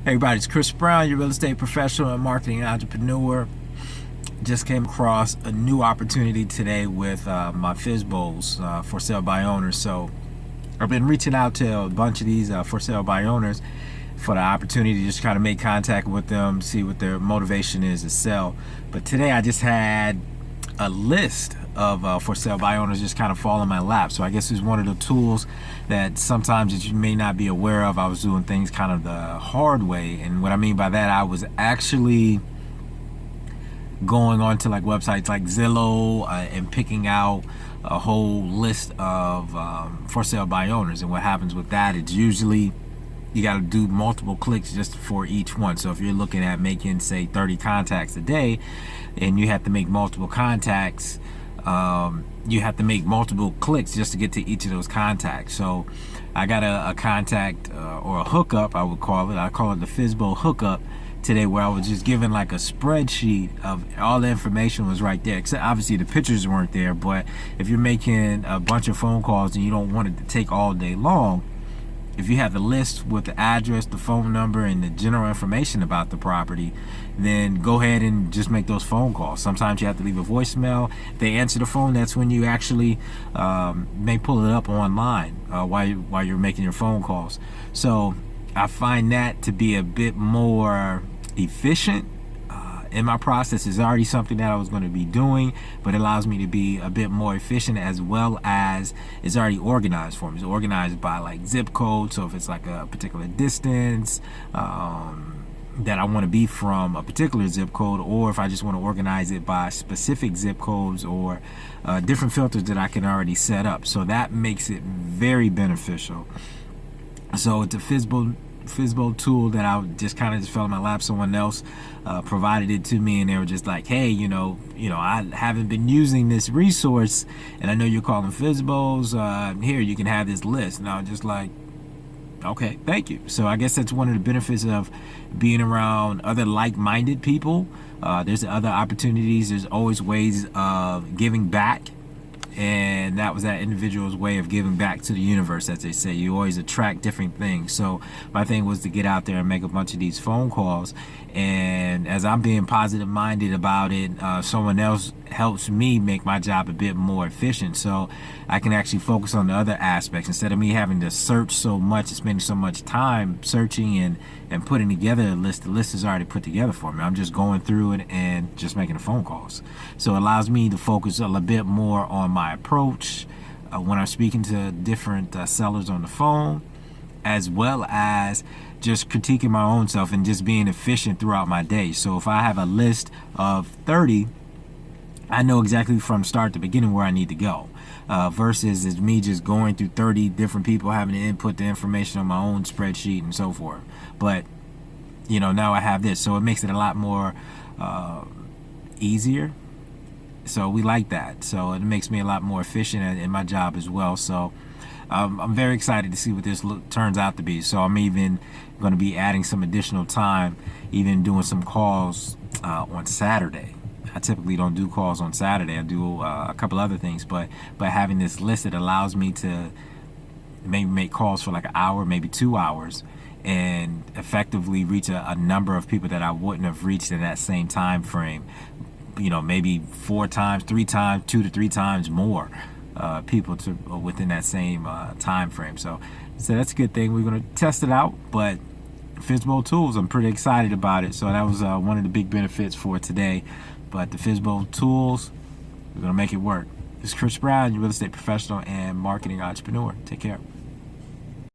Hey everybody, it's Chris Brown, your real estate professional and marketing entrepreneur. Just came across a new opportunity today with my FSBOs, for sale by owners. So I've been reaching out to a bunch of these for sale by owners for the opportunity to just kind of make contact with them, see what their motivation is to sell. But today I just had a list of for sale by owners just kind of fall in my lap. So I guess it's one of the tools that sometimes that you may not be aware of. I was doing things kind of the hard way, and what I mean by that, I was actually going on to like websites like Zillow and picking out a whole list of for sale by owners. And what happens with that, it's usually you got to do multiple clicks just for each one. So if you're looking at making, say, 30 contacts a day, and you have to make multiple contacts, you have to make multiple clicks just to get to each of those contacts. So I got a contact or a hookup, I would call it. I call it the FSBO hookup today, where I was just given like a spreadsheet of all the information was right there, except obviously the pictures weren't there. But if you're making a bunch of phone calls and you don't want it to take all day long, if you have the list with the address, the phone number, and the general information about the property, then go ahead and just make those phone calls. Sometimes you have to leave a voicemail. If they answer the phone, that's when you actually may pull it up online while you're making your phone calls. So I find that to be a bit more efficient in my process. Is already something that I was going to be doing, but it allows me to be a bit more efficient, as well as it's already organized for me. It's organized by like zip code. So if it's like a particular distance that I want to be from a particular zip code, or if I just want to organize it by specific zip codes or different filters that I can already set up. So that makes it very beneficial. So it's a FSBO tool that I just kind of fell in my lap. Someone else provided it to me, and they were just like, hey, you know, I haven't been using this resource, and I know you're calling FSBOs. Here, you can have this list. And I was just like, okay, thank you. So I guess that's one of the benefits of being around other like-minded people. There's other opportunities. There's always ways of giving back. And that was that individual's way of giving back to the universe, as they say. You always attract different things. So my thing was to get out there and make a bunch of these phone calls. And as I'm being positive minded about it, someone else helps me make my job a bit more efficient, so I can actually focus on the other aspects instead of me having to search so much and spending so much time searching and putting together a list. The list is already put together for me. I'm just going through it and just making the phone calls. So it allows me to focus a little bit more on my approach when I'm speaking to different sellers on the phone, as well as just critiquing my own self and just being efficient throughout my day. So if I have a list of 30, I know exactly from start to beginning where I need to go, versus it's me just going through 30 different people, having to input the information on my own spreadsheet and so forth. But now I have this, so it makes it a lot more easier. So we like that. So it makes me a lot more efficient in my job as well. So I'm very excited to see what this turns out to be. So I'm even going to be adding some additional time, even doing some calls on Saturday. I typically don't do calls on Saturday. I do a couple other things, but having this list, it allows me to maybe make calls for like an hour, maybe 2 hours, and effectively reach a number of people that I wouldn't have reached in that same time frame. Maybe 4 times, 3 times, 2 to 3 times more people within that same time frame. So that's a good thing. We're going to test it out, but FSBO tools, I'm pretty excited about it. So that was one of the big benefits for today. But the FSBO tools, we're going to make it work. This is Chris Brown, your real estate professional and marketing entrepreneur. Take care.